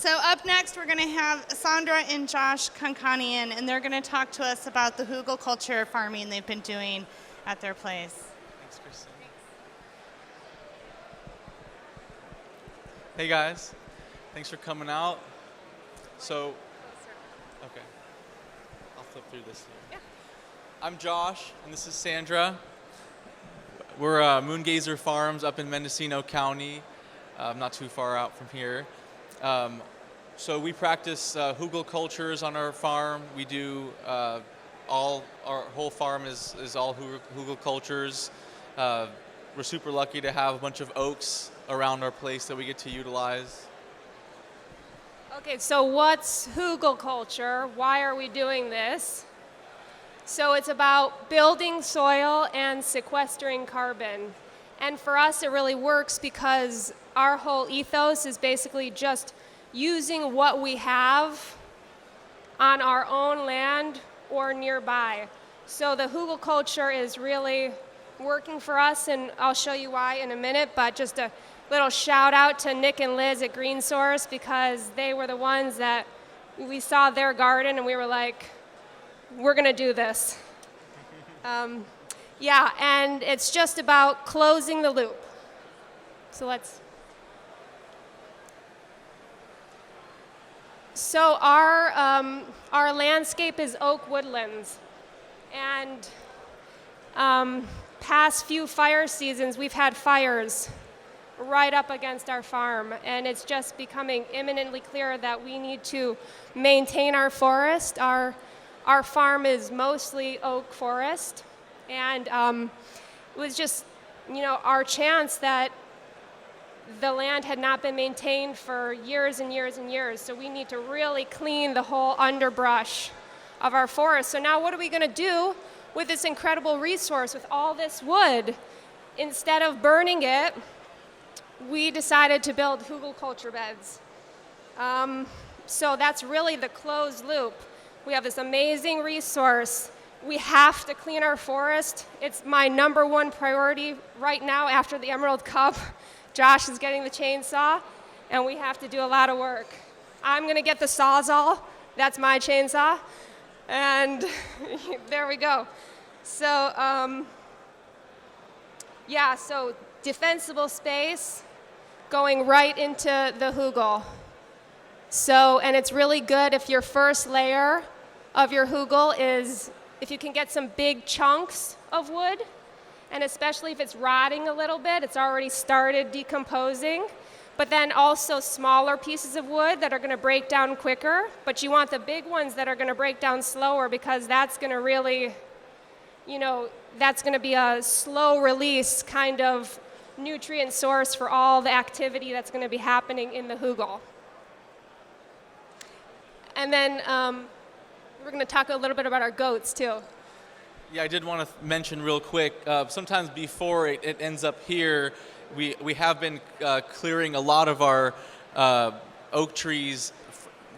So up next, we're going to have Sandra and Josh Khankhanian, and they're going to talk to us about the Hugelkulture farming they've been doing at their place. Thanks, Kristen. Hey guys, thanks for coming out. So, okay, I'll flip through this here. Yeah. I'm Josh, and this is Sandra. We're Moongazer Farms up in Mendocino County, not too far out from here. So we practice Hugelkultures on our farm. We do our whole farm is all Hugelkultures. We're super lucky to have a bunch of oaks around our place that we get to utilize. Okay, so what's Hugelkulture? Why are we doing this? So it's about building soil and sequestering carbon. And for us, it really works because our whole ethos is basically just using what we have on our own land or nearby. So the Hugelkulture is really working for us, and I'll show you why in a minute, but just a little shout out to Nick and Liz at Green Source, because they were the ones that we saw their garden and we were like, we're gonna do this. Yeah, and it's just about closing the loop. So So our landscape is oak woodlands, and past few fire seasons we've had fires right up against our farm, and it's just becoming imminently clear that we need to maintain our forest. Our farm is mostly oak forest, and it was just, our chance that the land had not been maintained for years and years and years, so we need to really clean the whole underbrush of our forest. So now what are we going to do with this incredible resource, with all this wood? Instead of burning it, we decided to build Hugelkulture beds. So that's really the closed loop. We have this amazing resource. We have to clean our forest. It's my #1 priority right now after the Emerald Cup. Josh is getting the chainsaw, and we have to do a lot of work. I'm gonna get the Sawzall. That's my chainsaw. And there we go. So, yeah, so defensible space going right into the hugel. So, and it's really good if your first layer of your hugel is, if you can get some big chunks of wood, and especially if it's rotting a little bit, it's already started decomposing, but then also smaller pieces of wood that are gonna break down quicker, but you want the big ones that are gonna break down slower, because that's gonna really, that's gonna be a slow release kind of nutrient source for all the activity that's gonna be happening in the hugel. And then we're gonna talk a little bit about our goats too. Yeah, I did want to mention real quick, sometimes before it ends up here, we have been clearing a lot of our oak trees,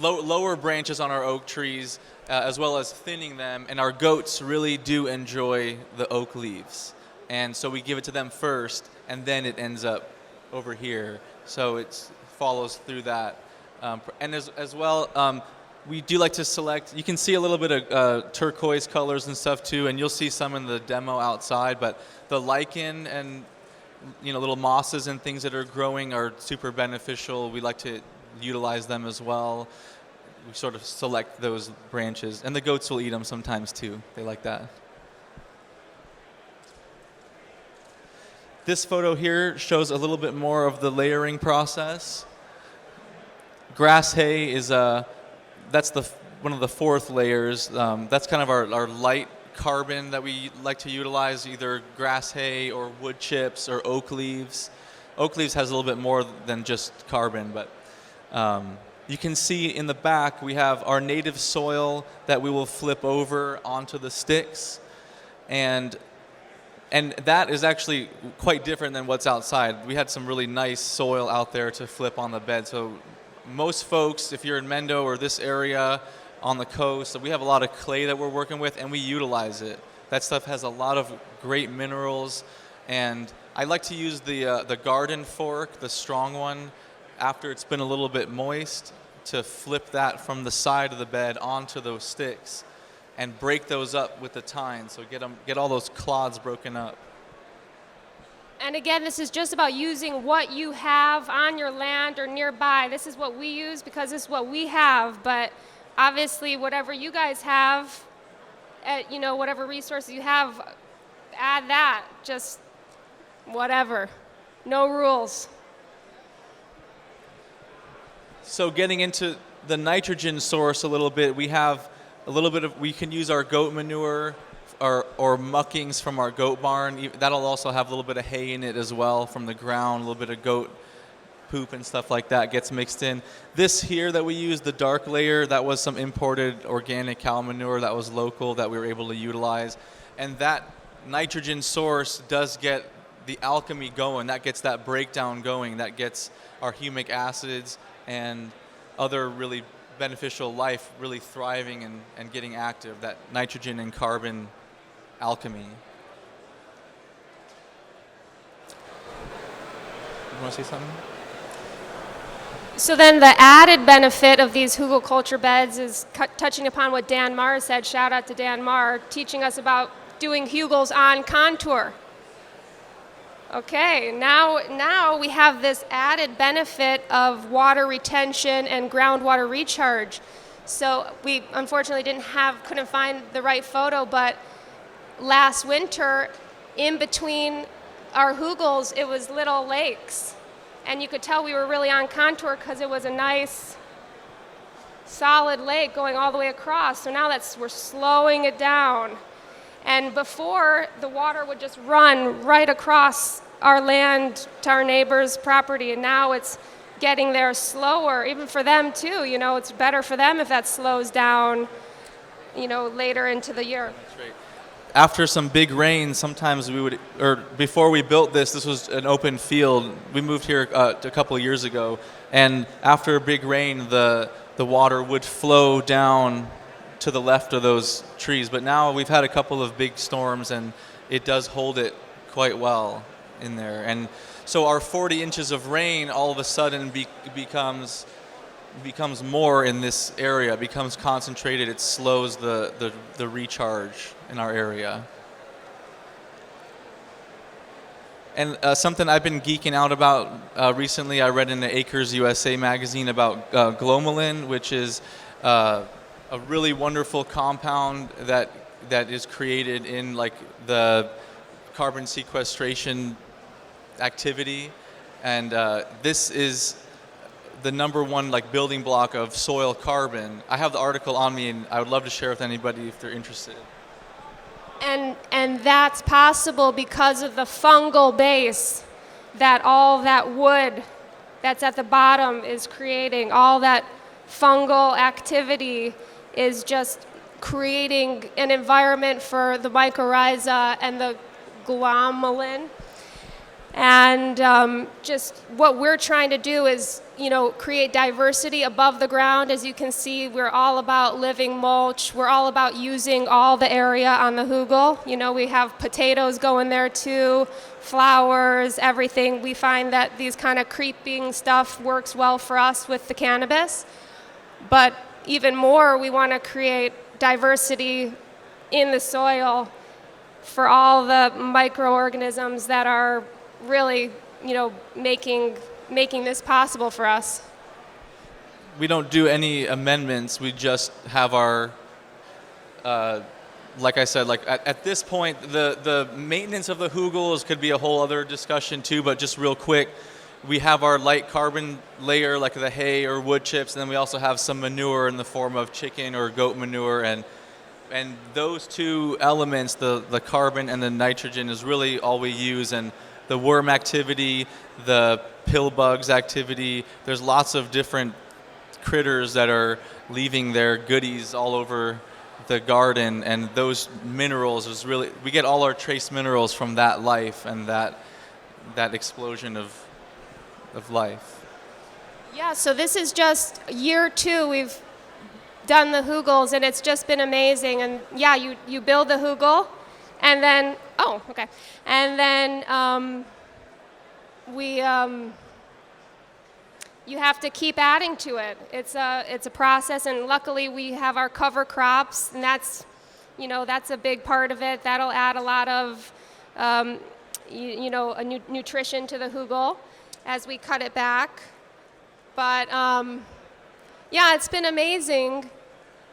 lower branches on our oak trees, as well as thinning them, and our goats really do enjoy the oak leaves. And so we give it to them first, and then it ends up over here. So it follows through that. And as well, we do like to select, you can see a little bit of turquoise colors and stuff too, and you'll see some in the demo outside, but the lichen and little mosses and things that are growing are super beneficial. We like to utilize them as well. We sort of select those branches, and the goats will eat them sometimes too. They like that. This photo here shows a little bit more of the layering process. Grass hay is that's one of the fourth layers. That's kind of our light carbon that we like to utilize, either grass hay or wood chips or oak leaves. Oak leaves has a little bit more than just carbon, but you can see in the back we have our native soil that we will flip over onto the sticks, and that is actually quite different than what's outside. We had some really nice soil out there to flip on the bed. So most folks, if you're in Mendo or this area on the coast, we have a lot of clay that we're working with, and we utilize it. That stuff has a lot of great minerals, and I like to use the garden fork, the strong one, after it's been a little bit moist, to flip that from the side of the bed onto those sticks and break those up with the tine, so get all those clods broken up. And again, this is just about using what you have on your land or nearby. This is what we use because this is what we have, but obviously whatever you guys have, whatever resources you have, add that, just whatever. No rules. So getting into the nitrogen source a little bit, we can use our goat manure or muckings from our goat barn. That'll also have a little bit of hay in it as well from the ground, a little bit of goat poop and stuff like that gets mixed in. This here that we use, the dark layer, that was some imported organic cow manure that was local that we were able to utilize. And that nitrogen source does get the alchemy going, that gets that breakdown going, that gets our humic acids and other really beneficial life really thriving and getting active, that nitrogen and carbon alchemy. You want to say something? So then the added benefit of these Hugelkulture beds is touching upon what Dan Marr said. Shout out to Dan Marr, teaching us about doing hugels on contour. Okay, now we have this added benefit of water retention and groundwater recharge. So we unfortunately couldn't find the right photo, but last winter, in between our hugels, it was little lakes. And you could tell we were really on contour because it was a nice, solid lake going all the way across. So now we're slowing it down. And before, the water would just run right across our land to our neighbor's property. And now it's getting there slower, even for them too. It's better for them if that slows down, later into the year. That's right. After some big rain, sometimes before we built this was an open field. We moved here a couple of years ago, and after a big rain, the water would flow down to the left of those trees. But now we've had a couple of big storms, and it does hold it quite well in there. And so our 40 inches of rain all of a sudden becomes more in this area, becomes concentrated. It slows the recharge in our area. And something I've been geeking out about recently, I read in the Acres USA magazine about glomalin, which is a really wonderful compound that is created in like the carbon sequestration activity, and this is the number one building block of soil carbon. I have the article on me, and I would love to share with anybody if they're interested. And that's possible because of the fungal base that all that wood that's at the bottom is creating. All that fungal activity is just creating an environment for the mycorrhiza and the glomalin. And just what we're trying to do is, create diversity above the ground. As you can see, we're all about living mulch. We're all about using all the area on the hugel. We have potatoes going there too, flowers, everything. We find that these kind of creeping stuff works well for us with the cannabis. But even more, we want to create diversity in the soil for all the microorganisms that are really, making this possible for us. We don't do any amendments. We just have our, like I said, at this point, the maintenance of the hugels could be a whole other discussion too, but just real quick, we have our light carbon layer like the hay or wood chips, and then we also have some manure in the form of chicken or goat manure, and those two elements, the carbon and the nitrogen, is really all we use. And the worm activity, the pill bugs activity, there's lots of different critters that are leaving their goodies all over the garden, and those minerals is really, we get all our trace minerals from that life and that explosion of life. Yeah, so this is just year 2 we've done the hugels, and it's just been amazing. And yeah, you build the hugel, and then you have to keep adding to it. It's a process, and luckily we have our cover crops, and that's a big part of it. That'll add a lot of nutrition to the hugel as we cut it back. But yeah, it's been amazing.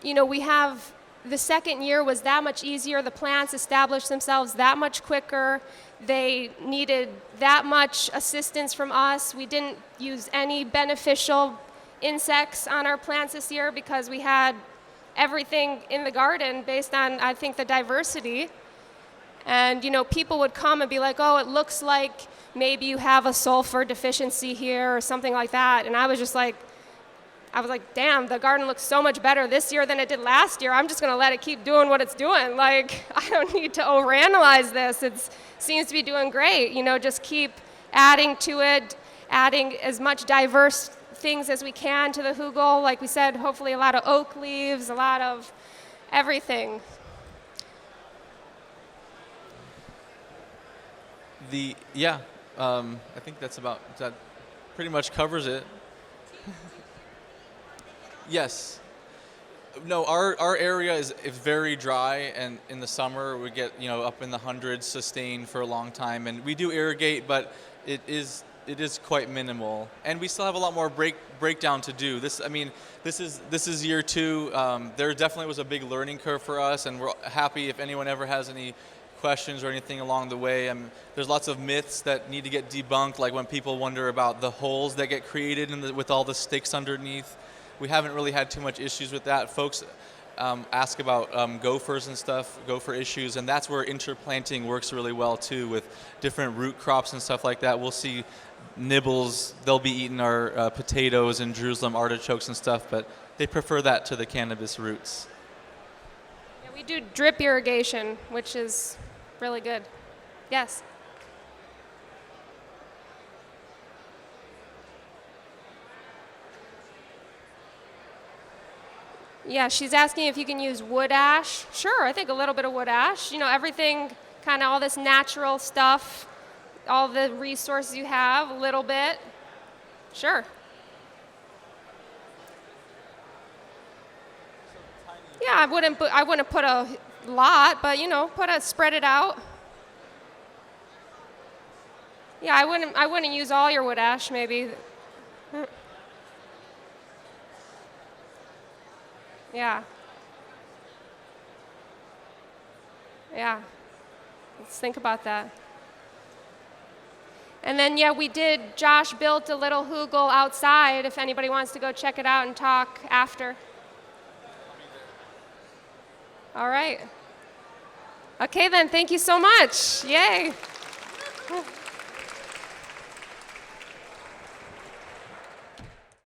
We have the second year was that much easier. The plants established themselves that much quicker. They needed that much assistance from us. We didn't use any beneficial insects on our plants this year because we had everything in the garden based on, I think, the diversity. And people would come and be like, oh, it looks like maybe you have a sulfur deficiency here or something like that. And I was like, damn, the garden looks so much better this year than it did last year. I'm just going to let it keep doing what it's doing. Like, I don't need to overanalyze this. It seems to be doing great. Just keep adding to it, adding as much diverse things as we can to the hugel. Like we said, hopefully a lot of oak leaves, a lot of everything. I think that pretty much covers it. Yes. No, our area is very dry, and in the summer we get up in the hundreds sustained for a long time, and we do irrigate, but it is quite minimal, and we still have a lot more breakdown to do. This is year 2. There definitely was a big learning curve for us, and we're happy if anyone ever has any questions or anything along the way. There's lots of myths that need to get debunked, like when people wonder about the holes that get created with all the sticks underneath. We haven't really had too much issues with that. Folks ask about gophers and stuff, gopher issues, and that's where interplanting works really well too, with different root crops and stuff like that. We'll see nibbles, they'll be eating our potatoes and Jerusalem artichokes and stuff, but they prefer that to the cannabis roots. Yeah, we do drip irrigation, which is really good. Yes? Yeah, she's asking if you can use wood ash. Sure, I think a little bit of wood ash. Everything, kind of all this natural stuff, all the resources you have, a little bit. Sure. Yeah, I wouldn't put a lot, but spread it out. Yeah, I wouldn't use all your wood ash, maybe. Yeah. Yeah. Let's think about that. And then, Josh built a little hugel outside if anybody wants to go check it out and talk after. All right. Okay, then. Thank you so much. Yay.